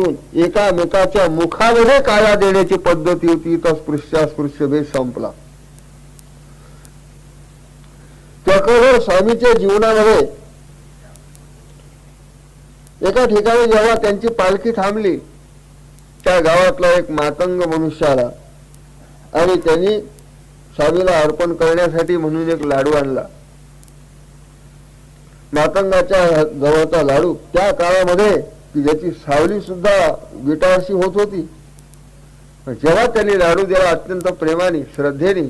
दिवसातून एकामेकाच्या मुखामध्ये काया देण्याची पद्धती होती. तर स्पृश्य भेद संपला. चक्रधर स्वामीच्या जीवनामध्ये एका ठिकाणी जेव्हा त्यांची पालखी थांबली, त्या गावातला एक मातंग मनुष्य आला आणि त्यांनी स्वामीला अर्पण करण्यासाठी म्हणून एक लाडू आणला. मातंगाच्या जवळचा लाडू त्या काळामध्ये की ज्याची सावली सुद्धा विटाळशी होत होती. जेव्हा त्यांनी लाडू दिला अत्यंत प्रेमाने श्रद्धेने,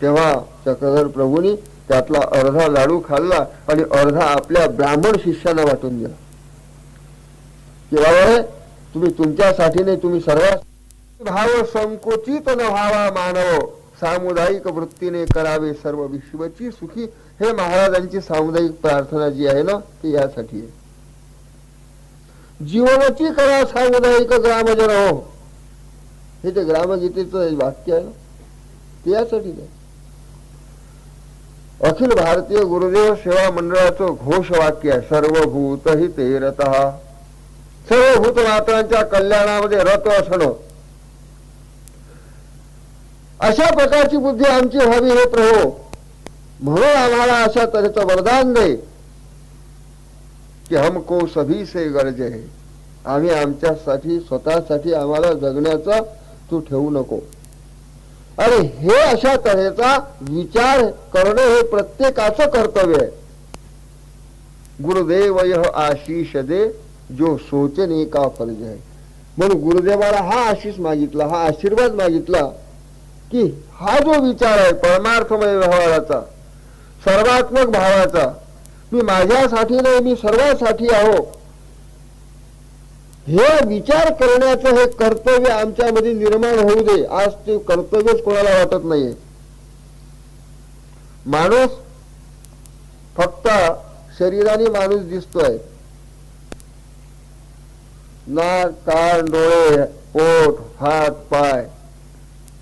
तेव्हा चक्रधर प्रभूंनी त्यातला अर्धा लाडू खाल्ला आणि अर्धा आपल्या ब्राह्मण शिष्यांना वाटून दिला. की बाबा तुम्ही तुमच्यासाठी नाही, तुम्ही सर्व भाव संकोचित न व्हावा मानव, सामुदायिक वृत्तीने करावे सर्व विश्वची सुखी. हे महाराजांची सामुदायिक प्रार्थना जी आहे ना, ती यासाठी आहे. जीवनाची करा सामुदायिक ग्रामजन हो, हे ते ग्रामगीतेचं वाक्य आहे ना, ते यासाठी नाही. अखिल भारतीय गुरुदेव सेवा मंडळाचं घोष वाक्य आहे, सर्वभूत हिते रतः. सर्व भूतमात्रांच्या कल्याणामध्ये रत असणं, अशा प्रकारची बुद्धी आमची व्हावी हे प्रभू. म्हणून आम्हाला अशा तऱ्हेचं वरदान दे की हमको सभी से गरज है. आम्ही आमच्यासाठी स्वतःसाठी आम्हाला जगण्याचा तू ठेवू नको. आणि हे अशा तऱ्हेचा विचार करणे हे प्रत्येकाचं कर्तव्य आहे. गुरुदेव यह आशीष दे जो सोचने का फर्ज है. म्हणून गुरुदेवाला हा आशीष मागितला, हा आशीर्वाद मागितला की हा जो विचार आहे परमार्थमय व्यवहाराचा, सर्वात्मक भावाचा, मी माझ्यासाठी नाही मी सर्वांसाठी आहो, हे विचार करण्याचं हे कर्तव्य आमच्यामध्ये निर्माण होऊ दे. आज ते कर्तव्यच कोणाला वाटत नाहीये. माणूस फक्त शरीराने माणूस दिसतोय, नाक कान डोळे पोट हात पाय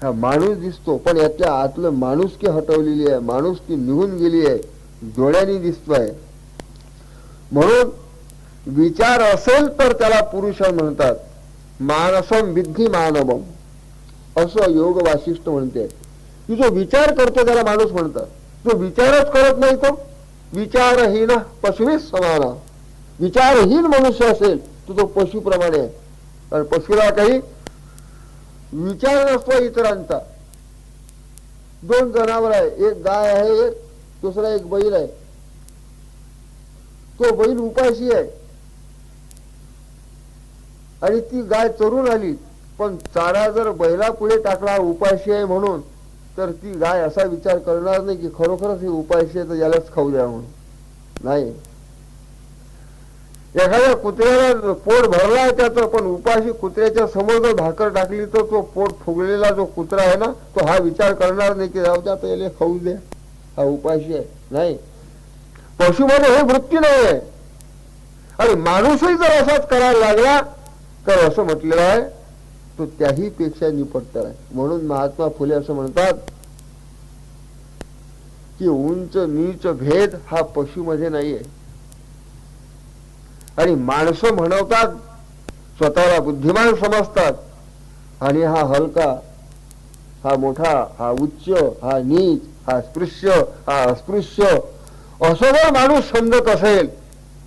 हा माणूस दिसतो, पण याच्या आतलं माणुसकी हटवलेली आहे, माणुसकी निघून गेली आहे, डोळ्यांनी दिसतोय. म्हणून विचार असेल तर त्याला पुरुष म्हणतात. मानसम विद्धी मानवम असं योग वासिष्ठ म्हणते की जो विचार करतो त्याला माणूस म्हणतात. जो विचारच करत नाही तो विचारहीन पशुवीस समाना. विचारहीन मनुष्य असेल तो पशुप्रमाणे आहे. कारण पशुला काही विचार नसतो इतरांचा. दोन जनावर आहे, एक गाय आहे, एक दुसरा एक बैल आहे. तो बैल उपाशी आहे आणि ती गाय चरून आली, पण चारा जर बैला पुढे टाकला उपाशी आहे म्हणून, तर ती गाय असा विचार करणार नाही की खरोखरच ही उपाशी आहे तर यालाच खाऊ द्या म्हणून. नाही. एखाद्या कुत्र्याला पोट भरला आहे त्याचं, पण उपाशी कुत्र्याच्या समोर जर भाकर टाकली तर तो पोट फुगलेला जो कुत्रा आहे ना, तो हा विचार करणार नाही की जाऊ द्या तर याला खाऊ द्या, हा उपाशी आहे. नाही. पशुमध्ये हे वृत्ती नाही आहे. आणि माणूसही जर असाच करायला लागला तर असं म्हटलेलं आहे तो त्याही पेक्षा निपटतर आहे. म्हणून महात्मा फुले असं म्हणतात की उंच नीच भेद हा पशुमध्ये नाहीये. आणि माणसं म्हणवतात, स्वतःला बुद्धिमान समजतात, आणि हा हलका, हा मोठा, हा उच्च, हा नीच, हा स्पृश्य, हा अस्पृश्य असं जर माणूस समजत असेल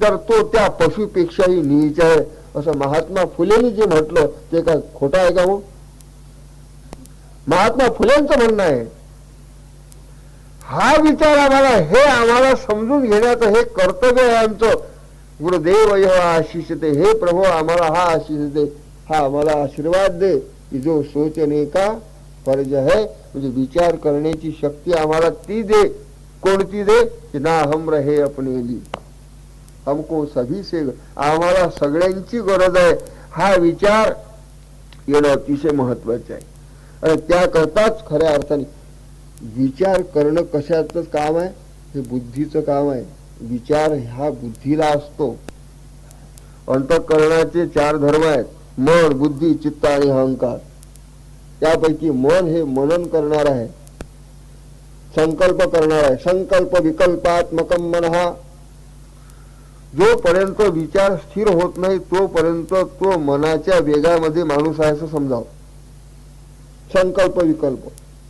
तर तो त्या पशुपेक्षाही नीच आहे असं महात्मा फुलेंनी जे म्हटलं ते काय खोटं आहे का? हो, महात्मा फुलेंचं म्हणणं आहे. हा विचार आम्हाला समजून घेण्याचं हे कर्तव्य आहे आमचं. गुरुदेव यह आशीष दे. हे प्रभू आम्हाला हा आशीष दे, हा आम्हाला आशीर्वाद दे की जो सोचने का फर्ज है, म्हणजे विचार करण्याची शक्ती आम्हाला ती दे. कोणती दे? की ना हम रहे अपने लिए, हमको सभी से, आम्हाला सगळ्यांची गरज आहे. हा विचार येणं अतिशय महत्वाचे आहे. आणि त्याकरताच खऱ्या अर्थाने विचार करणं कशाचं काम आहे? हे बुद्धीचं काम आहे. विचार हा बुद्धीला असतो. अंतःकरणाचे 4 धर्म आहेत, मन, बुद्धी, चित्त आणि अहंकार. त्यापैकी मन हे मनन करणार आहे, संकल्प करणार आहे. संकल्प विकल्पात्मकम मनः. जोपर्यंत विचार स्थिर होत नाही तोपर्यंत तो मनाच्या वेगामध्ये माणूस आहे असं समजावं. संकल्प विकल्प,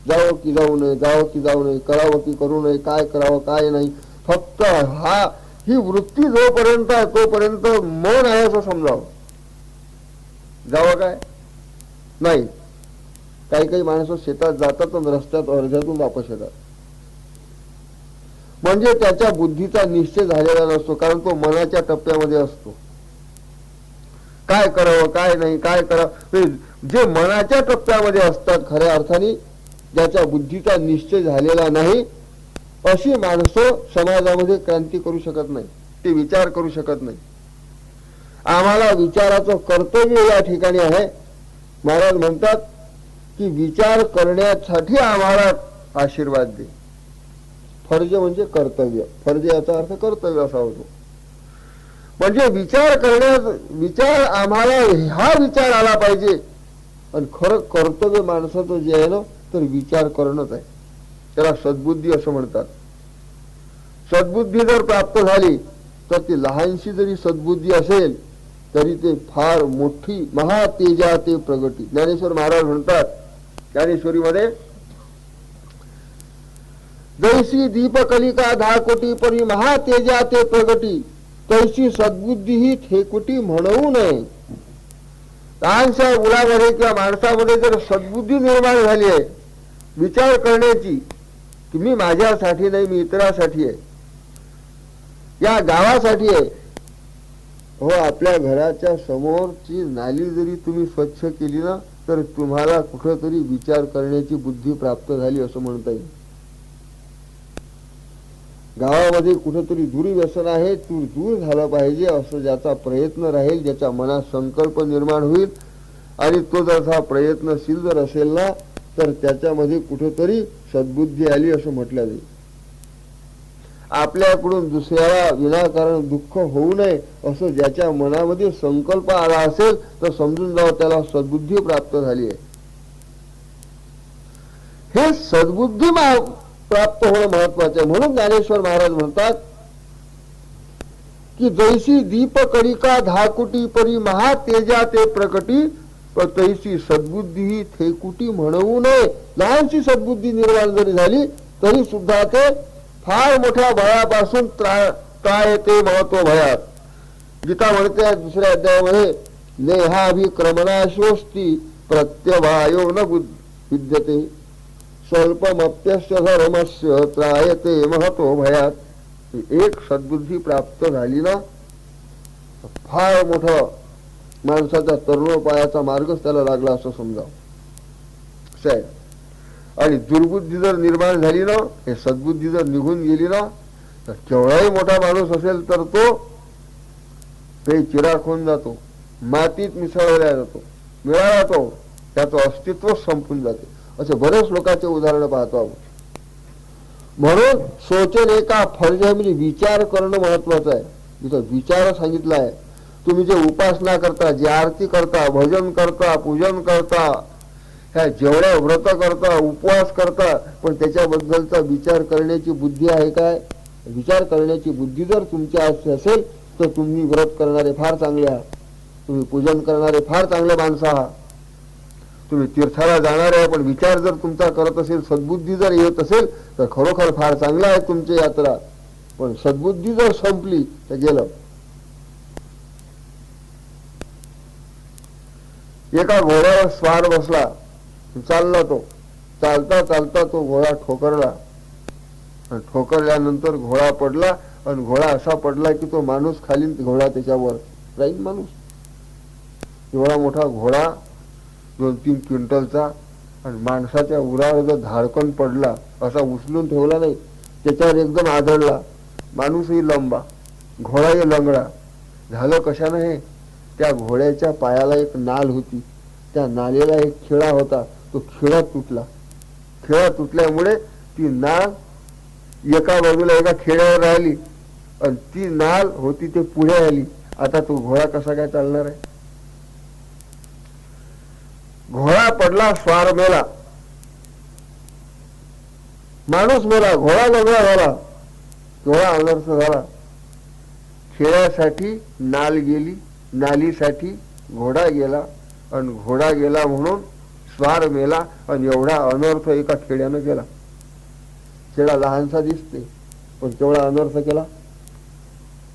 जावं की जाऊ नये, जावं की जाऊ नये, करावं की करू नये, काय करावं काय नाही, फक्त ही वृत्ती जोपर्यंत आहे तोपर्यंत मन आहे असं समजावं. जावं काय नाही. काही काही माणसं शेतात जातात आणि रस्त्यात अर्ध्यातून वापस येतात. म्हणजे त्याच्या बुद्धीचा निश्चय झालेला नसतो, कारण तो मनाच्या टप्प्यामध्ये असतो. काय करावं काय नाही, काय करावं, जे मनाच्या टप्प्यामध्ये असतात खऱ्या अर्थाने ज्याच्या बुद्धीचा निश्चय झालेला नाही अशी माणसं समाजामध्ये क्रांती करू शकत नाही, ते विचार करू शकत नाही. आम्हाला विचाराचं कर्तव्य या ठिकाणी आहे. महाराज म्हणतात की विचार करण्यासाठी आम्हाला आशीर्वाद दे. फर्ज म्हणजे कर्तव्य, फर्ज याचा अर्थ कर्तव्य असा होतो. म्हणजे विचार आम्हाला हा विचार आला पाहिजे. आणि खरं कर्तव्य माणसाचं जे आहे ना तर विचार करणंच आहे. त्याला सद्बुद्धी असं म्हणतात. सद्बुद्धी जर प्राप्त झाली तर ती लहानशी जरी सद्बुद्धी असेल तरी ते फार मोठी महातेजा ते प्रगटी. ज्ञानेश्वर महाराज म्हणतात ज्ञानेश्वरीमध्ये, जैसी दीपकलिका 10 कोटी परी महातेजा ते प्रगटी, तैसी सद्बुद्धी ही ठेकुटी म्हणू नये. लहानशा मुलामध्ये किंवा माणसामध्ये जर सद्बुद्धी निर्माण झाली आहे विचार करण्याची की मी माझ्यासाठी नाही, मी इतरासाठी आहे, या गावासाठी आहे. हो, आपल्या घराच्या समोरची नाली जरी तुम्ही स्वच्छ केली ना तर तुम्हाला कुठेतरी विचार करण्याची बुद्धी प्राप्त झाली असं म्हणता येईल. गावामध्ये कुठेतरी दुर्व्यसन आहे, तू दूर झालं पाहिजे असं ज्याचा प्रयत्न राहील, ज्याच्या मनात संकल्प निर्माण होईल आणि तो जर प्रयत्नशील जर असेल ना तर त्याच्यामध्ये कुठेतरी सद्बुद्धी आली असं म्हटलं जाईल. आपल्याकडून दुसऱ्याला विनाकारण दुःख होऊ नये असं ज्याच्या मनामध्ये संकल्प आला असेल तर समजून जावं त्याला सद्बुद्धी प्राप्त झाली आहे. हे सद्बुद्धी प्राप्त होणं महत्वाचं आहे. म्हणून ज्ञानेश्वर महाराज म्हणतात की जैसी दीपकलिका 10 कोटी परी महातेजा ते प्रकटी, तैसी सद्बुद्धी ठेकुटी म्हणू नये. लहानशी सद्बुद्धी निर्माण जरी झाली तरी सुद्धा ते फार मोठ्या भयापासून त्रायते महत्व भयात. गीता म्हणते दुसऱ्या अध्यायामध्ये, नेहाभिक्रमणाशोस्ती प्रत्यवायो न विद्यते, स्वल्पमप्यस्य धर्मस्य त्रायते महतो भयात. एक सद्बुद्धी प्राप्त झाली ना फार मोठं माणसाच्या तरुणोपायाचा मार्गच त्याला लागला असं समजावं. आणि दुर्बुद्धी जर निर्माण झाली ना, हे सद्बुद्धी जर निघून गेली ना तर केवढाही मोठा माणूस असेल तर तो ते चिराग होऊन जातो, मातीत मिसळला जातो, मिळाला तो त्याचं अस्तित्व संपून जाते. असे बरेच लोकांचे उदाहरण पाहतो आपण. म्हणून सोचने का फर्ज आहे, म्हणजे विचार करणं महत्वाचं आहे. तिथं विचार सांगितला आहे. तुम्ही जे उपासना करता, जे आरती करता, भजन करता, पूजन करता, ह्या जेवढ्या व्रत करता, उपवास करता, पण त्याच्याबद्दलचा विचार करण्याची बुद्धी आहे काय? विचार करण्याची बुद्धी जर तुमच्या असेल तर तुम्ही व्रत करणारे फार चांगले आहात, तुम्ही पूजन करणारे फार चांगले माणसं आहात, तुम्ही तीर्थाला जाणारे आहे, पण विचार जर तुमचा करत असेल, सद्बुद्धी जर येत असेल तर खरोखर फार चांगला आहे तुमची यात्रा. पण सद्बुद्धी जर संपली तर गेलं. एका घोड्यावर स्वार बसला, चालला तो, चालता चालता तो घोडा ठोकरला, आणि ठोकरल्यानंतर घोडा पडला, आणि घोडा असा पडला की तो माणूस खाली, घोडा त्याच्यावर राहील. माणूस एवढा मोठा घोडा 2-3 क्विंटलचा, आणि माणसाच्या उरावर जर धाडकन पडला, असा उचलून ठेवला नाही, त्याच्यावर एकदम आदळला. माणूसही लंबा, घोडाही लंगडा. झालं कशानं हे? त्या घोड्याच्या पायाला एक नाल होती, त्या नालेला एक खिळा होता, तो खिळा तुटला. खिळा तुटल्यामुळे ती नाल एका बाजूला एका खेड्यावर राहिली, आणि ती नाल होती ते पुढे आली. आता तो घोडा कसा काय चालणार आहे? घोडा पडला, स्वार मेला, माणूस मेला, घोडा लंगडा झाला, घोडा अनर्थ झाला. खेळासाठी नाल गेली, नालीसाठी घोडा गेला, आणि घोडा गेला म्हणून स्वार मेला, आणि एवढा अनर्थ एका खेड्यानं केला. खेळा लहानसा दिसते पण केवढा अनर्थ केला.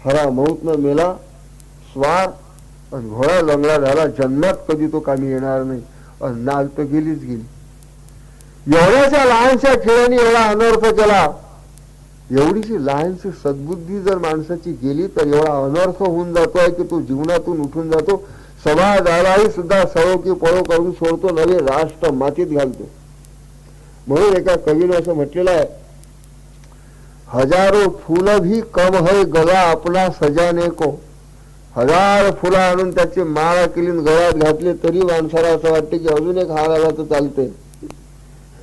हरा मौतनं मेला स्वार, आणि घोडा लंगडा झाला, जन्मात कधी तो कामी येणार नाही, आणि नाल तर गेलीच गेली. एवढ्याच्या लहानशा खेळाने एवढा अनर्थ केला. एवढीशी लहानशी सद्बुद्धी जर माणसाची गेली तर एवढा अनर्थ होऊन जातोय की तो जीवनातून उठून जातो. समाजालाही सुद्धा सळो की पळो करून सोडतो, नवे राष्ट्र मातीत घालतो. म्हणून एका कवीने असं म्हटलेलं आहे, हजारो फूल भी कम है गला अपना सजाने को. हजार फुलं आणून त्याची माळा केली गळ्यात घातली तरी माणसाला असं वाटते की अजून एक हार आला तर चालते.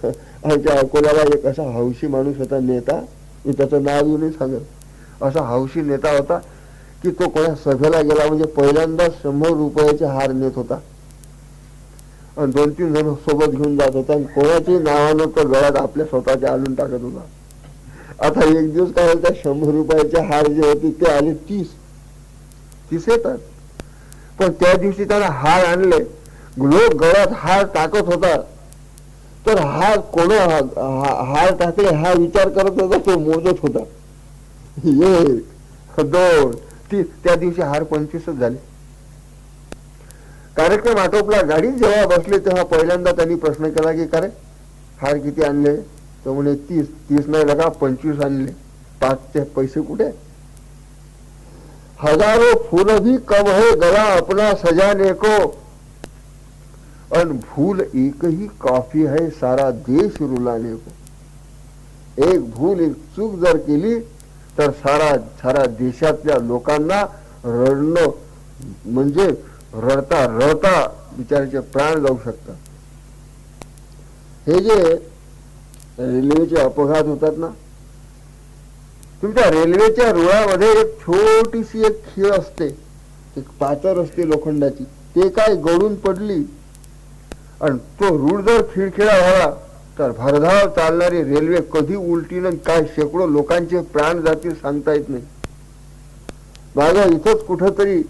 आमच्या अकोल्याला एक असा हौशी माणूस होता, नेता, मी त्याचं नाव नाही सांगत. असा हौशी नेता होता की तो कोणा सभेला गेला म्हणजे पहिल्यांदा 100 रुपयाचे हार नेत होता, आणि 2-3 जण सोबत घेऊन जात होता, आणि कोणाच्याही नावानं तो गळ्यात आपल्या स्वतःच्या आणून टाकत होता. आता एक दिवस काय होता, 100 रुपयाचे हार जे होते ते आले 30 येतात. पण त्या दिवशी त्याला हार आणले, लोक गळ्यात हार टाकत होता, तर हार कोण हार टाकले हा विचार करत होता, तो मोजत होता. 1, 2, 3, त्या दिवशी हार 25च झाले. कार्यक्रम आटोपला, गाडीत जेव्हा बसले तेव्हा पहिल्यांदा त्यांनी प्रश्न केला की का रे हार किती आणले, तर म्हणे 30 नाही लगा 25 आणले. 5चे पैसे कुठे. हजारो फूल भी कम है गला अपना सजाने को, अन भूल एक ही काफी है सारा देश रुलाने को. एक भूल, एक चूक जर केली तर सारा देशातल्या लोकांना रडणं म्हणजे रडता रडता बिचाराचे प्राण जाऊ शकतात. हे जे रेल्वेचे अपघात होतात ना, तुमच्या रेल्वेच्या रुळामध्ये एक छोटीशी एक खीळ असते, एक पाचर असते लोखंडाची, ते काय गळून पडली आणि तो रूळ जर खिळखिळा झाला तर भरधाव चालणारी रेल्वे कधी उलटीनं काय शेकडो लोकांचे प्राण जातील सांगता येत नाही. मागे इथंच कुठंतरी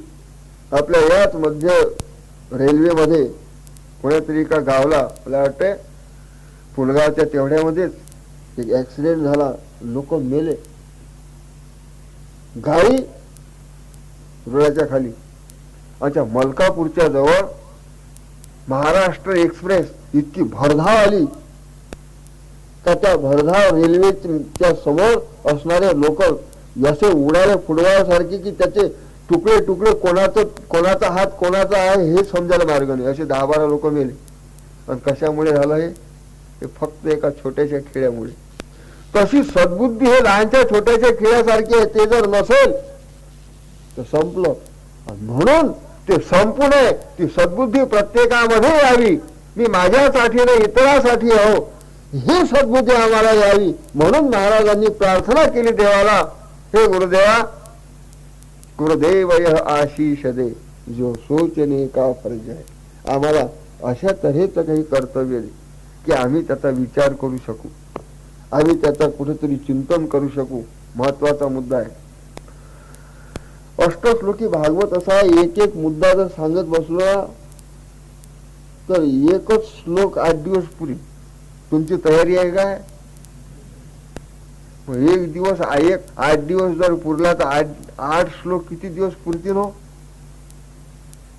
आपल्या याच मध्य रेल्वेमध्ये कोणातरी एका गावला, मला वाटते पुलगावच्या तेवढ्यामध्येच एक ऍक्सिडेंट झाला, लोक मेले. गाडी रुळाच्या खाली. अच्छा, मलकापूरच्या जवळ महाराष्ट्र एक्सप्रेस इतकी भरधाव आली का त्या भरधाव रेल्वेच्या समोर असणारे लोक असे उडाले फुटबॉलसारखे की त्याचे तुकडे तुकडे, कोणाचा हात कोणाचा आहे हे समजायला मार्ग नाही, असे 10-12 लोक मेले. आणि कशामुळे झालं हे फक्त एका छोट्याशा खेड्यामुळे. तशी सद्बुद्धी हे लहानच्या छोट्याशा खेळासारखी आहे, ते जर नसेल तर संपलं. म्हणून ते संपू नये, ती सद्बुद्धी प्रत्येकामध्ये यावी. मी माझ्यासाठी नाही इतरांसाठी आहो, ही सद्बुद्धी आम्हाला यावी. म्हणून महाराजांनी प्रार्थना केली देवाला, हे गुरुदेवा, गुरुदेव यह आशीष दे जो सोचने का फर्ज आहे. आम्हाला अशा तऱ्हेचं काही कर्तव्य दे की आम्ही त्याचा विचार करू शकू, आम्ही त्याचा कुठेतरी चिंतन करू शकू. महत्वाचा मुद्दा आहे. अष्टश्लोकी भागवत असा एक मुद्दा जर सांगत बसलो तर एकच श्लोक 8 दिवस पुरी. तुमची तयारी आहे काय? एक दिवस 8 दिवस जर पुरला तर 8 श्लोक किती दिवस पुरतील हो?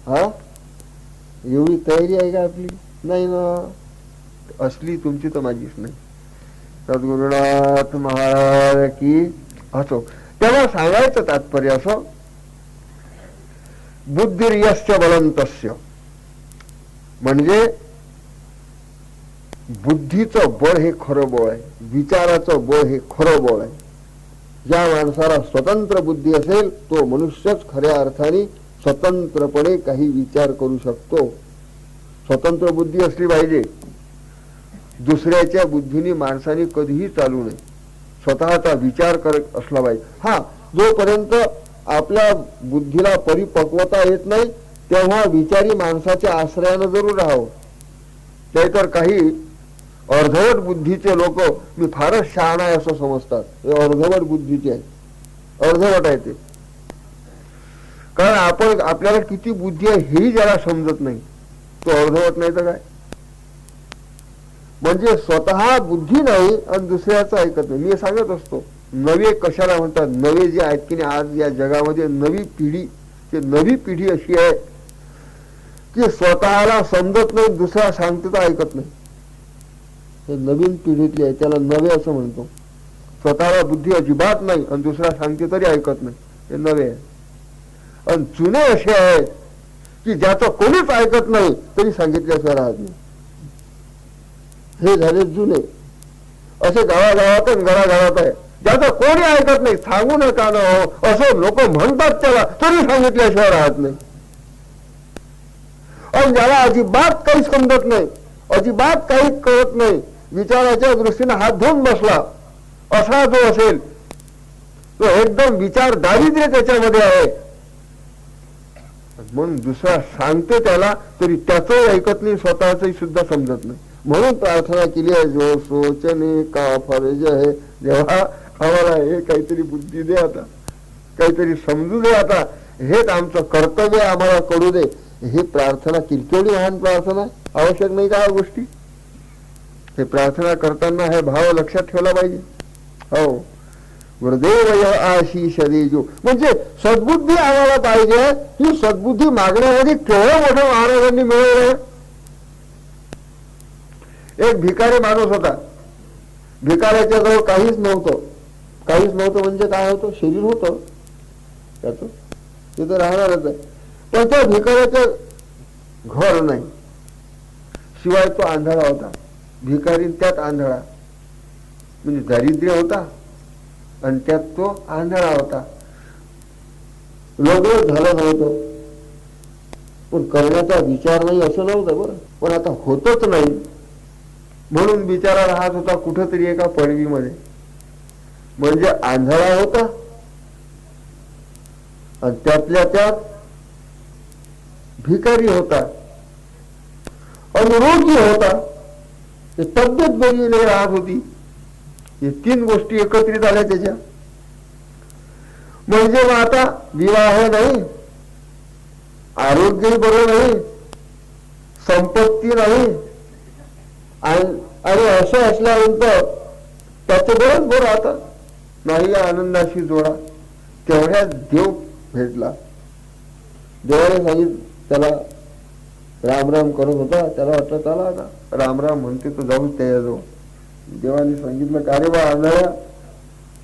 हा, एवढी तयारी आहे का आपली? नाही ना. असली तुमची तर माझीच नाही. सद्गुरुनाथ महाराज की असो. तेव्हा सांगायचं तात्पर्य असं, बुद्धिर्यस्य बलंतस्य, म्हणजे बुद्धीचं बळ हे खरं बळ आहे, विचाराचं बळ हे खरं बळ आहे. ज्या माणसाला स्वतंत्र बुद्धी असेल तो मनुष्यच खऱ्या अर्थाने स्वतंत्रपणे काही विचार करू शकतो. स्वतंत्र बुद्धी असली पाहिजे. दुसऱ्याच्या बुद्धीने माणसाने कधीही चालू नये. स्वतःचा विचार करत असला पाहिजे. हा, जोपर्यंत आपल्या बुद्धीला परिपक्वता येत नाही तेव्हा विचारी माणसाच्या आश्रयानं जरूर राहावं. ते तर काही अर्धवट बुद्धीचे लोक मी फारच शहाणा आहे असं समजतात. हे अर्धवट बुद्धीचे आहे, अर्धवट आहे ते. कारण आपण आपल्याला किती बुद्धी आहे हेही ज्याला समजत नाही तो अर्धवट नाही तर काय. म्हणजे स्वतः बुद्धी नाही आणि दुसऱ्याचं ऐकत नाही. मी सांगत असतो नवे कशाला म्हणतात, नवे जे आहेत की नाही आज या जगामध्ये नवी पिढी, ते नवी पिढी अशी आहे की स्वतःला समजत नाही दुसरा सांगते तर ऐकत नाही. हे नवीन पिढीतली आहे त्याला नवे असं म्हणतो. स्वतःला बुद्धी अजिबात नाही आणि दुसरा सांगते तरी ऐकत नाही, हे नवे आहे. आणि जुने असे आहेत की ज्याचं कोणीच ऐकत नाही तरी सांगितल्याशिवाय राहत नाही. हे झाले जुने. असे गावागावात घराघरात आहे ज्याचं कोणी ऐकत नाही, सांगू नका ना हो असं लोक म्हणतात त्याला तरी सांगितल्याशिवाय राहत नाही. आणि ज्याला अजिबात काही समजत नाही, अजिबात काही कळत नाही, विचाराच्या दृष्टीने हात धुवून बसला असा जो असेल तो एकदम विचार दारिद्र्य त्याच्यामध्ये आहे. म्हणून दुसरा सांगते त्याला तरी त्याचंही ऐकत नाही, स्वतःचंही सुद्धा समजत नाही. म्हणून प्रार्थना केली आहे जो सोचने का फर्ज है, जेव्हा आम्हाला हे काहीतरी बुद्धी दे, आता काहीतरी समजू दे, आता हेच आमचं कर्तव्य आम्हाला करू दे. ही प्रार्थना केवढी महान प्रार्थना, आवश्यक नाही का गोष्टी. हे प्रार्थना करताना हे भाव लक्षात ठेवला पाहिजे. हो, गुरुदेव आशीष देजो म्हणजे सद्बुद्धी आम्हाला पाहिजे. ही सद्बुद्धी मागण्यामध्ये केवढं मोठं महाराजांनी मिळवलं. एक भिकारी माणूस होता, भिकाऱ्याच्या जवळ काहीच नव्हतं. काहीच नव्हतं म्हणजे काय होतं, शरीर होतं त्याचं, तिथं राहणारच आहे, पण त्या भिकाऱ्याचं घर नाही, शिवाय तो आंधळा होता. भिकारी त्यात आंधळा म्हणजे दारिद्र्य होता आणि त्यात तो आंधळा होता. लग्न झालं नव्हतं पण करण्याचा विचार नाही असं नव्हतं बरं, पण आता होतच नाही म्हणून बिचारा राहत होता कुठंतरी एका पडवीमध्ये. म्हणजे आंधळा होता आणि त्यातल्या त्यात भिकारी होता आणि रोगी होता. तब्येत बरी नाही राहत होती. हे तीन गोष्टी एकत्रित आल्या त्याच्या. म्हणजे मग आता विवाह नाही, आरोग्यही बरं नाही, संपत्ती नाही आणि असं असल्यानंतर त्याचं बरंच बरं आता नाही आनंदाशी जोडा. तेवढ्या देव भेटला. देवाने सांगितलं त्याला, राम राम करत होता, त्याला वाटलं त्याला आता राम राम म्हणते तो जाऊच त्याच्याजवळ. देवाने सांगितलं का रे बा आंधळ्या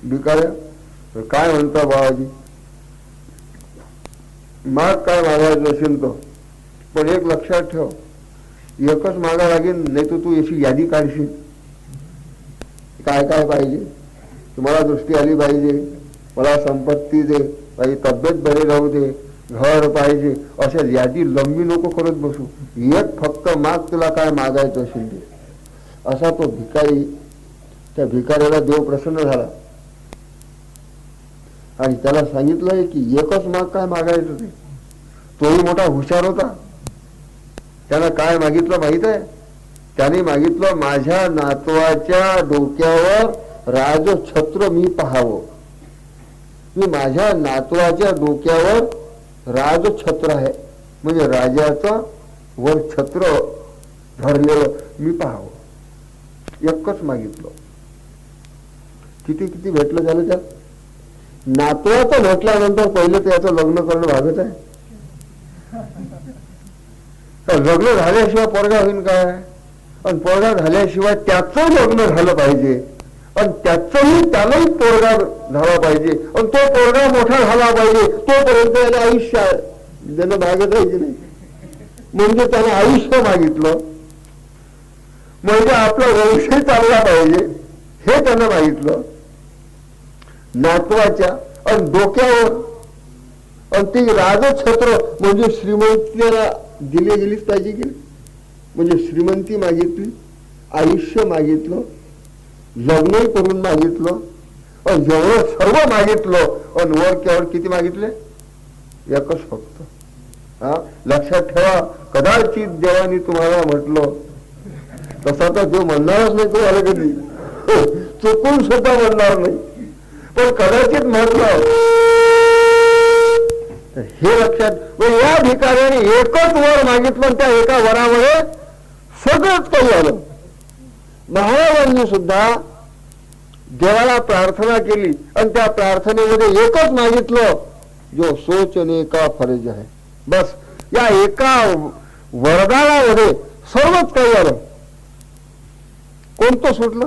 भिकाऱ्या काय म्हणता बाबाजी, माग काय मागायचं असेल तो, पण एक लक्षात ठेव एकच मागा लागेल, नाही तर तू याची यादी काढशील. काय काय पाहिजे, तुम्हाला दृष्टी आली पाहिजे, मला संपत्ती दे, माझी तब्येत बरी राहू दे, घर पाहिजे, अशा यादी लंबी नको करत बसू. एक फक्त माग, तुला काय मागायचं असेल ते. असा तो भिकारी, त्या भिकाऱ्याला देव प्रसन्न झाला आणि त्याला सांगितलंय की एकच माग काय मागायचं ते. तोही मोठा हुशार होता. त्यानं काय मागितलं माहित आहे, त्याने मागितलं माझ्या नातवाच्या डोक्यावर राजछत्र मी पाहावं. मी माझ्या नातवाच्या डोक्यावर राजछत्र आहे म्हणजे राजाचं वर छत्र धरलेलं मी पाहावं. एकच मागितलं. किती किती भेटलं झालं त्यात. नातवाचं भेटल्यानंतर पहिलं त्याचं लग्न करणं भागच आहे. लग्न झाल्याशिवाय पोरगा होईन काय, आणि पोरगा झाल्याशिवाय त्याचं लग्न झालं पाहिजे आणि त्यालाही पोरगा झाला पाहिजे आणि तो पोरगा मोठा झाला पाहिजे. तोपर्यंत त्याला आयुष्य त्यानं भागत राहायचे नाही. म्हणजे त्याने आयुष्य मागितलं म्हणजे आपला वंशही चालला पाहिजे हे त्यानं मागितलं. नातवाच्या आणि डोक्यावर आणि ती राजछत्र म्हणजे श्रीमंतीला दिली गेलीच पाहिजे की. म्हणजे श्रीमंती मागितली, आयुष्य मागितलं, लग्नही करून मागितलं आणि जेवढं सर्व मागितलं आणि वर केवळ किती मागितले, एकच फक्त. हा लक्षात ठेवा, कदाचित देवानी तुम्हाला म्हटलं तसा तर देव म्हणणारच नाही तुम्हाला कधी, चुकून सुद्धा म्हणणार नाही, पण कदाचित म्हटलं हे लक्षात. या भिकाऱ्याने एकच वर मागितलं, त्या एका वरामध्ये सगळंच काही आलं. महाराजांनी सुद्धा देवाला प्रार्थना केली आणि त्या प्रार्थनेमध्ये एकच मागितलं, जो सोचने का फर्ज आहे. बस या एका वरदानामध्ये सर्वच काही आलं. कोणतं सुटलं?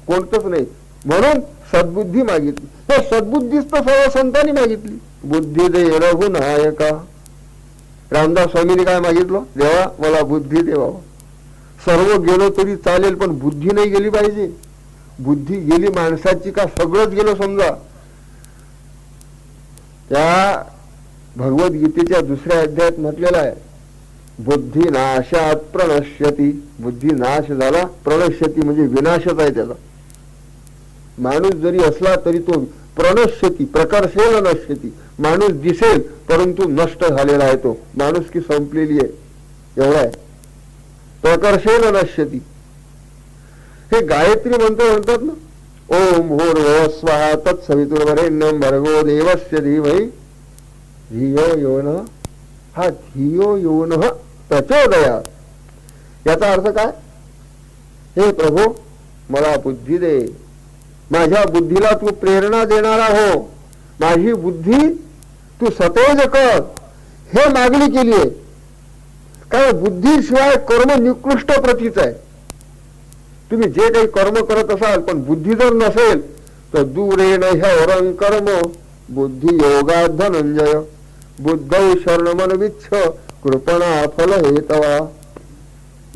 कोणतंच नाही. म्हणून सद्बुद्धी मागितली. हे सद्बुद्धीच तर सर्व संतांनी मागितली. बुद्धी दे रघुनायका. रामदास स्वामींनी काय मागितलं? देवा मला बुद्धी देवा. सर्व गेलो तरी चालेल, पण बुद्धी नाही गेली पाहिजे. बुद्धी गेली माणसाची का सगळंच गेलं समजा. त्या भगवद्गीतेच्या दुसऱ्या अध्यायात म्हटलेलं आहे, बुद्धी नाशात प्रणश्यती. बुद्धी नाश झाला, प्रणश्यती म्हणजे विनाशच आहे त्याचा. माणूस जरी असला तरी तो प्रणश्यती, प्रकर्षेण नश्यती. माणूस दिसेल परंतु नष्ट झालेला आहे. तो माणूस की संपलेली आहे, एवढा आहे. प्रकर्षेण नश्यती. हे गायत्री मंत्र म्हणतात ना, ओम भूर्भुवः स्वः तत्सवितुर्वरेण्यं भर्गो देवस्य धीमहि धियो यो नः. हा धियो यो नः प्रचोदयात्. याचा अर्थ काय? हे प्रभू मला बुद्धी दे. माझ्या बुद्धीला तू प्रेरणा देणारा हो. माझी बुद्धी तू सतेज कर. हे मागणी केली आहे. कारण बुद्धीशिवाय कर्म निकृष्ट प्रतीच आहे. तुम्ही जे काही कर्म करत असाल पण बुद्धी जर नसेल तर दूरेण ह्यवरं कर्म बुद्धी योगात् धनंजय. बुद्धौ शरणमनविच्छ कृपणा फल हेतवा.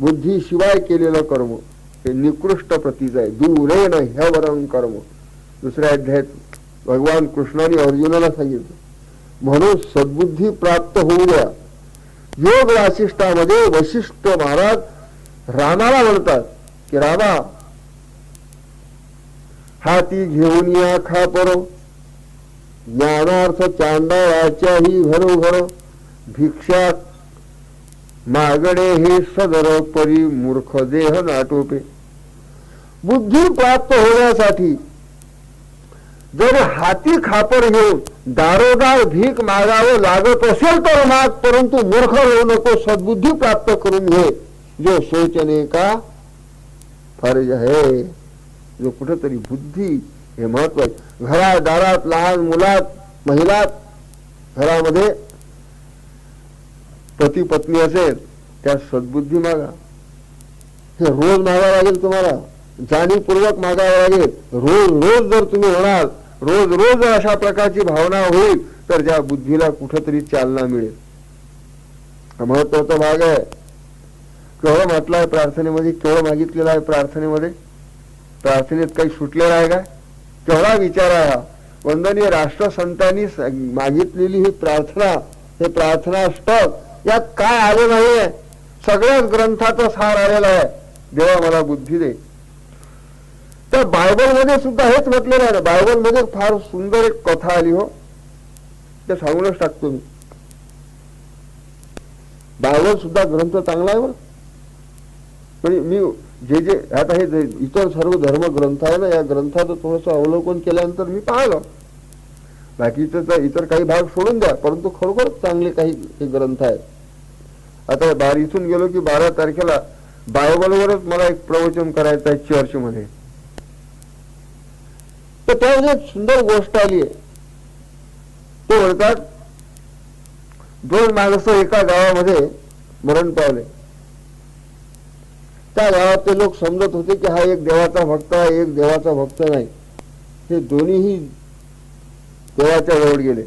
बुद्धीशिवाय केलेलं कर्म हे निकृष्ट प्रतीच आहे. दूरेण ह्यवरं कर्म. दुसऱ्या अध्यायात भगवान कृष्णाने अर्जुनाला सांगितलं. म्हणून सद्बुद्धी प्राप्त होऊ द्या. योग वासिष्ठामध्ये वशिष्ठ महाराज रामाला म्हणतात की रामा, हाती घेऊन या खापर ज्ञानार्थ चांडाळाच्याही घरोघर भिक्षा मागणे हे सदर परी मूर्ख देह नाटोपे. बुद्धी प्राप्त होण्यासाठी जर हाती खापर घेऊन दारोदार भीक मागावं लागत असेल तर माग, परंतु मूर्ख होऊ नको. सद्बुद्धी प्राप्त करून घे. जो सोचने का फर्ज है. जो कुठेतरी बुद्धी हे महत्वाचे. घरात दारात लहान मुलात महिलात घरामध्ये पती पत्नी असेल त्या सद्बुद्धी मागा. हे रोज मागावं लागेल तुम्हाला, जाणीवपूर्वक मागावं लागेल. रोज रोज जर तुम्ही म्हणाल, रोज रोज अशा प्रकारची भावना होईल तर त्या बुद्धीला कुठेतरी चालना मिळेल. हा महत्वाचा भाग आहे. केवढं म्हटलं आहे प्रार्थनेमध्ये, केवढं मागितलेलं आहे प्रार्थनेमध्ये. प्रार्थनेत काही सुटलेलं आहे काय? केवढा विचार आहे हा. वंदनीय राष्ट्रसंतांनी मागितलेली ही प्रार्थना, हे प्रार्थनाष्टक यात काय आले नाहीये? सगळ्याच ग्रंथाचा सार आलेला आहे. देवा मला बुद्धी दे. त्या बायबलमध्ये सुद्धा हेच म्हटलेलं आहे. बायबलमध्ये फार सुंदर एक कथा आली हो, ते सांगूनच टाकतो मी. बायबल सुद्धा ग्रंथ चांगला आहे बरं. म्हणजे मी जे आता हे इतर सर्व धर्म ग्रंथ आहे ना, या ग्रंथाचं थोडंसं अवलोकन केल्यानंतर मी पाहिलं. बाकीचं तर इतर काही भाग सोडून द्या, परंतु खरोखरच चांगले काही हे ग्रंथ आहेत. आता इथून गेलो की 12 तारखेला बायबलवरच मला एक प्रवचन करायचं आहे चर्चमध्ये. तर त्यामध्ये एक सुंदर गोष्ट आली आहे. ते म्हणतात 2 माणसं एका गावामध्ये मरण पावले. त्या गावातले लोक समजत होते की हा एक देवाचा भक्त आहे, एक देवाचा भक्त नाही. हे दोन्हीही देवाच्या जवळ गेले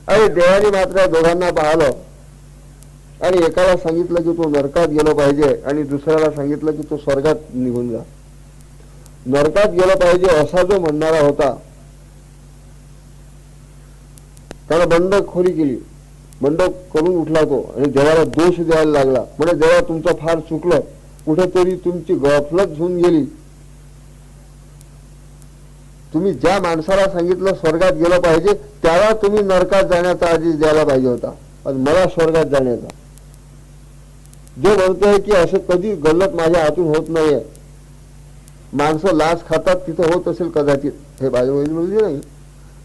आणि देवाने मात्र दोघांना पाहिलं आणि एकाला सांगितलं की तो नरकात गेलो पाहिजे आणि दुसऱ्याला सांगितलं की तो स्वर्गात निघून जा. नरकात गेला पाहिजे असा जो म्हणणारा होता त्याला बंडखोरी केली. बंडक करून उठला तो आणि देवाला दोष द्यायला लागला. म्हणजे देवा तुमचं फार चुकलं, कुठेतरी तुमची गफलत होऊन गेली. तुम्ही ज्या माणसाला सांगितलं स्वर्गात गेलं पाहिजे त्याला तुम्ही नरकात जाण्याचा आदेश द्यायला पाहिजे होता आणि मला स्वर्गात जाण्याचा. जो म्हणतोय की असं कधी गल्लत माझ्या हातून होत नाहीये. माणसं लाच खातात तिथं होत असेल कदाचित, हे बाजूबाजूमध्ये नाही,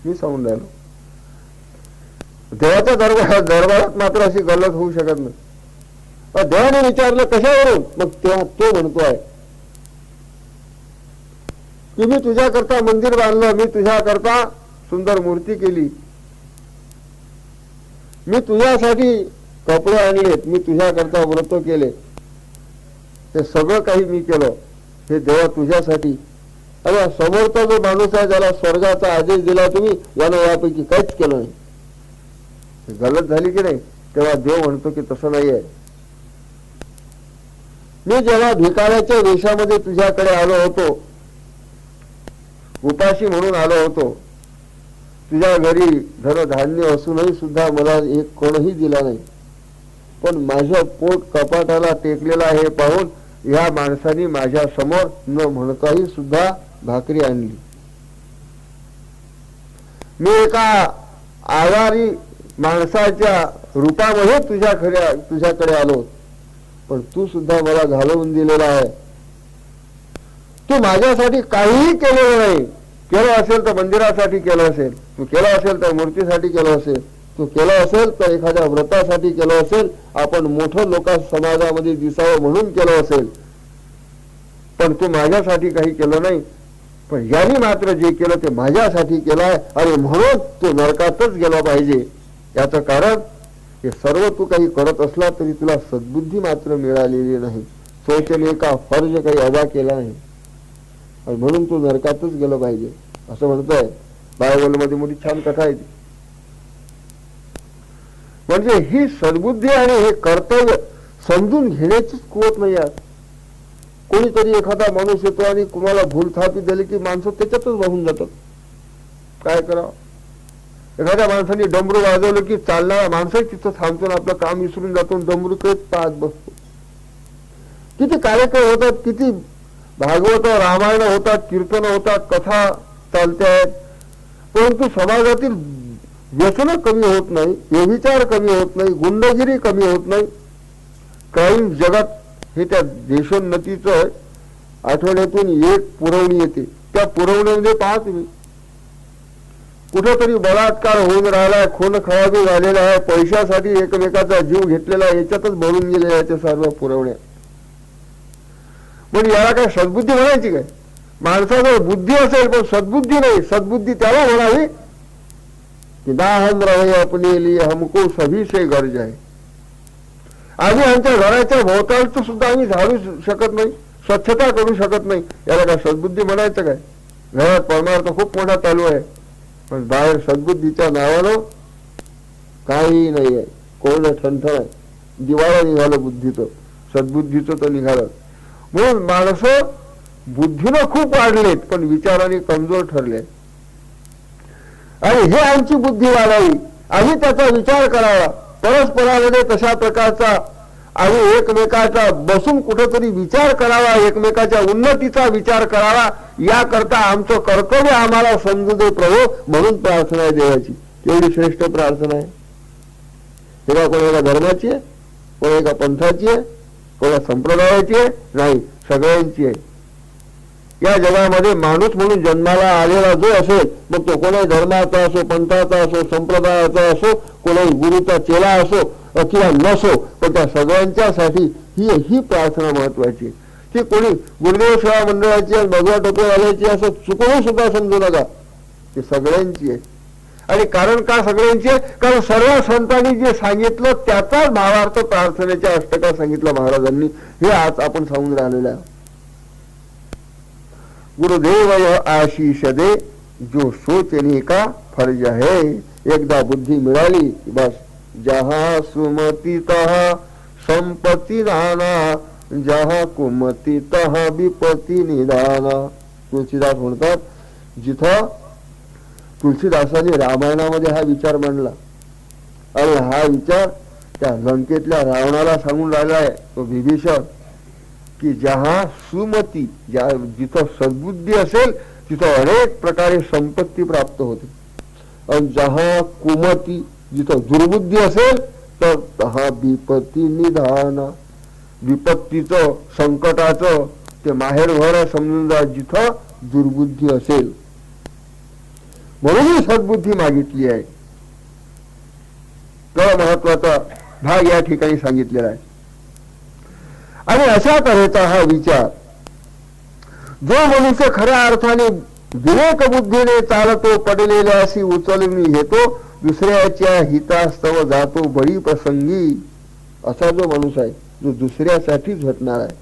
मी सांगून राहिलो. देवाच्या दरबारात मात्र अशी गल्लत होऊ शकत नाही. देवाने विचारलं कशावरून, मग तेव्हा तो म्हणतोय की मी तुझ्याकरता मंदिर बांधलं, मी तुझ्याकरता सुंदर मूर्ती केली, मी तुझ्यासाठी कपडे आणलेत, मी तुझ्याकरता व्रत केले, हे सगळं काही मी केलं, हे देवा तुझ्यासाठी. अरे समोरचा जो माणूस आहे ज्याला स्वर्गाचा आदेश दिला तुम्ही, यानं यापैकी काहीच केलं नाही, गलत झाली की नाही. तेव्हा देव म्हणतो की तसं नाहीये. मी जेव्हा भिकाऱ्याच्या वेशामध्ये तुझ्याकडे आलो होतो, उपाशी म्हणून आलो होतो, तुझ्या घरी धनधान्य असूनही सुद्धा मला एक कोणही दिला नाही, पण माझं पोट कपाटाला टेकलेलं आहे पाहून या माणसाने माझ्या समोर न म्हणताही सुद्धा भाकरी आणली. मी एका आजारी माणसाच्या रूपामध्ये तुझ्याकडे आलो, पण तू सुद्धा मला घालवून दिलेला आहे. तू माझ्यासाठी काहीही केलेलं नाही. केलं असेल तर मंदिरासाठी केलं असेल, तू केलं असेल तर मूर्तीसाठी केलं असेल, तू केलं असेल तर एखाद्या व्रतासाठी केलं असेल, आपण मोठं लोक समाजामध्ये दिसावं म्हणून केलं असेल, पण तू माझ्यासाठी काही केलं नाही. पण यांनी मात्र जे केलं ते माझ्यासाठी केलं आहे, आणि म्हणून तू नरकातच गेला पाहिजे. याचं कारण हे सर्व तू काही करत असला तरी तुला सद्बुद्धी मात्र मिळालेली नाही, शौचने का फर्ज काही अदा केला नाही, आणि म्हणून तू नरकातच गेलं पाहिजे असं म्हणतोय. बायबलमध्ये मोठी छान कथा आहे ती. म्हणजे ही सद्बुद्धी आणि हे कर्तव्य समजून घेण्याचीच कुवत नाही आहे. कोणीतरी एखादा माणूस येतो आणि कुणाला भूलथापी दिली की माणसं त्याच्यातच वाहून जातात. काय करावं? एखाद्या माणसाने डमरू वाजवलं की चालणारा माणसं तिथं थांबतो, आपलं काम विसरून जातो, डमरूकडे पाहत बसतो. किती कार्यक्रम होतात, किती भागवत रामायण होतात, कीर्तन होतात, कथा चालते आहेत, परंतु समाजातील व्यसन कमी होत नाही, व्यभिचार कमी होत नाही, गुंडगिरी कमी होत नाही. क्राईम जगात हे त्या देशोन्नतीचं आठवड्यातून एक पुरवणी येते. त्या पुरवणीमध्ये पहा तुम्ही, कुठेतरी बलात्कार होऊन राहिलाय, खून खराबी झालेला आहे, पैशासाठी एकमेकाचा जीव घेतलेला आहे, याच्यातच भरून गेले याच्या सर्व पुरवण्या. पण याला काय सद्बुद्धी म्हणायची काय? माणसाजवळ बुद्धी असेल पण सद्बुद्धी नाही. सद्बुद्धी त्याला म्हणावी की ना हम रहे अपने लिए, हमको सभी से गर्ज आहे. आम्ही आमच्या घराच्या भोवतालचं सुद्धा आम्ही झाडू शकत नाही, स्वच्छता करू शकत नाही, याला काय सद्बुद्धी म्हणायचं काय? घरात परमार्थ खूप मोठा चालू आहे, पण बाहेर सद्बुद्धीच्या नावानं काही नाही आहे, कोरडं ठणठण आहे. दिवाळा निघालं बुद्धीचं, सद्बुद्धीचं तर निघालं. म्हणून माणसं बुद्धीनं खूप वाढलेत पण विचाराने कमजोर ठरले. आणि हे आमची बुद्धी वाढावी, आम्ही त्याचा विचार करावा, परस्परामध्ये तशा प्रकारचा आम्ही एकमेकाचा बसून कुठेतरी विचार करावा, एकमेकाच्या उन्नतीचा विचार करावा, याकरता आमचं कर्तव्य आम्हाला समजू दे प्रभू, म्हणून प्रार्थना आहे देवाची. एवढी श्रेष्ठ प्रार्थना आहे. तेव्हा कोणी एका धर्माची आहे, कोणी एका पंथाची आहे, कोणा संप्रदायाची आहे नाही, सगळ्यांची आहे. या जगामध्ये माणूस म्हणून जन्माला आलेला जो असेल, मग तो कोणाही धर्माचा असो, पंथाचा असो, संप्रदायाचा असो, कोणाही गुरुचा चेला असो किंवा नसो, पण त्या सगळ्यांच्यासाठी ही प्रार्थना महत्वाची. ती कोणी गुरुदेव सेवा मंडळाची आणि भगवा टोपेवाल्याची असं चुकवून सुद्धा समजू नका, ती सगळ्यांची आहे. आणि कारण का सगळ्यांची आहे? कारण सर्व संतांनी जे सांगितलं त्याचाच भावार्थ प्रार्थनेच्या अष्टका सांगितलं महाराजांनी. हे आज आपण सांगून राहिलेलं आहे. गुरुदेव आशीष दे जो सोचने का फर्ज है. एकदा बुद्धी मिळाली बस, जहा सुमती तहा संपत्ती दाना, जहा कुमती तहा विपत्ती निदाना. तुलसीदास म्हणतात, जिथं तुलसीदासांनी रामायणामध्ये हा विचार मांडला आणि हा विचार त्या लंकेतल्या रावणाला सांगून राहिला आहे तो विभीषण, की जहा सुमती, जिथं सद्बुद्धी असेल तिथं अनेक प्रकारे संपत्ती प्राप्त होते, आणि जहा कुमती, जिथं दुर्बुद्धी असेल तर तहा विपत्ती निधान. विपत्तीचं, संकटाचं ते माहेर घर समजून जा जिथं दुर्बुद्धी असेल. म्हणून ही सद्बुद्धी मागितली आहे. तो महत्वाचा भाग या ठिकाणी सांगितलेला आहे. आणि अशा तऱ्हेचा हा विचार जो मनुष्य खऱ्या अर्थाने विवेक बुद्धीने चालतो, पडलेल्याशी उचलून घेतो, दुसऱ्याच्या हितास्तव जातो बळी प्रसंगी, असा जो माणूस आहे जो दुसऱ्यासाठी झटणार आहे.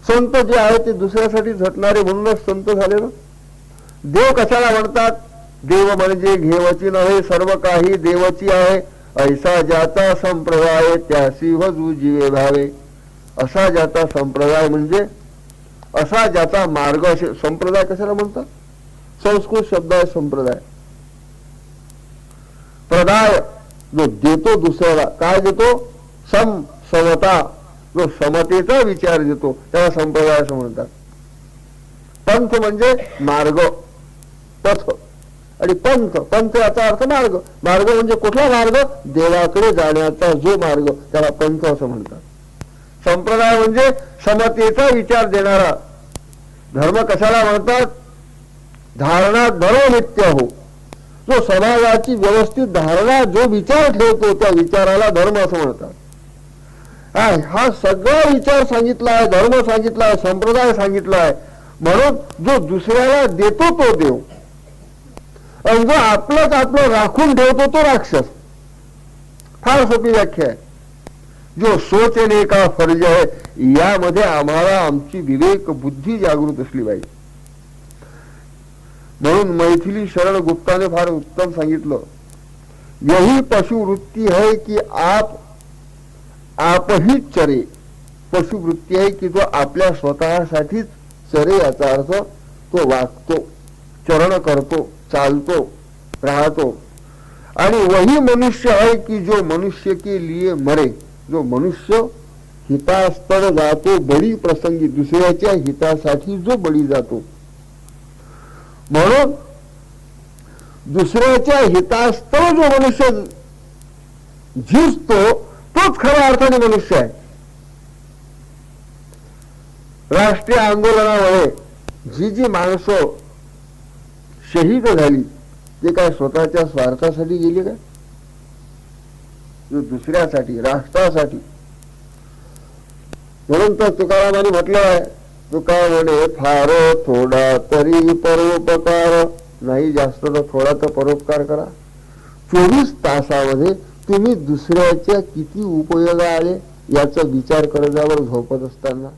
संत जे आहे ते दुसऱ्यासाठी झटणारे म्हणूनच संत झाले ना. देव कशाला म्हणतात? देव म्हणजे घेवची नव्हे सर्व काही देवची आहे, ऐसा ज्याचा संप्रदाय त्यासी वजू जीवे भावे. असा ज्याचा संप्रदाय म्हणजे असा ज्याचा मार्ग. असे संप्रदाय कशाला म्हणतात? संस्कृत शब्द आहे संप्रदाय. प्रदाय जो देतो दुसऱ्याला, काय देतो? समता, जो समतेचा विचार देतो त्याला संप्रदाय असं म्हणतात. पंथ म्हणजे मार्ग, पथ. आणि पंथ याचा अर्थ मार्ग. मार्ग म्हणजे कुठला मार्ग? देवाकडे जाण्याचा जो मार्ग त्याला पंथ असं म्हणतात. संप्रदाय म्हणजे समतेचा विचार देणारा. धर्म कशाला म्हणतात? धारणा धर्म नित्य हो. जो समाजाची व्यवस्थित धारणा जो विचार ठेवतो त्या विचाराला धर्म असं म्हणतात. हा सगळा विचार सांगितला आहे, धर्म सांगितला आहे, संप्रदाय सांगितला आहे. म्हणून जो दुसऱ्याला देतो तो देव, आणि जो आपलं राखून ठेवतो तो राक्षस. फार सोपी व्याख्या आहे. जो सोचने का फर्ज आहे, यामध्ये आम्हाला आमची विवेक बुद्धी जागृत असली पाहिजे. म्हणून मैथिली शरण गुप्ताने फार उत्तम सांगितलं, यही पशुवृत्ती है कि आप ही चरे. पशुवृत्ती आहे की जो आपल्या स्वतःसाठीच चरे, याचा अर्थ तो वागतो, चरण करतो, चालतो, राहतो. आणि वही मनुष्य है कि जो मनुष्य के लिए मरे. जो मनुष्य हितास्तव जातो बळी प्रसंगी, दुसऱ्याच्या हितासाठी जो बळी जातो. म्हणून दुसऱ्याच्या हितास्तव जो मनुष्य झिजतो तोच खऱ्या अर्थाने मनुष्य आहे. राष्ट्रीय आंदोलनामुळे जी माणसं शहीद झाली ते काय स्वतःच्या स्वार्थासाठी गेली काय? दुसऱ्यासाठी, राष्ट्रासाठी. म्हणून तर तुकारामाने म्हटलं आहे, तुका म्हणे फार थोडा तरी परोपकार, नाही जास्त तर थोडा तर परोपकार करा. 24 तासामध्ये तुम्ही दुसऱ्याच्या किती उपयोग आले याचा विचार करत जा बरं झोपत असताना.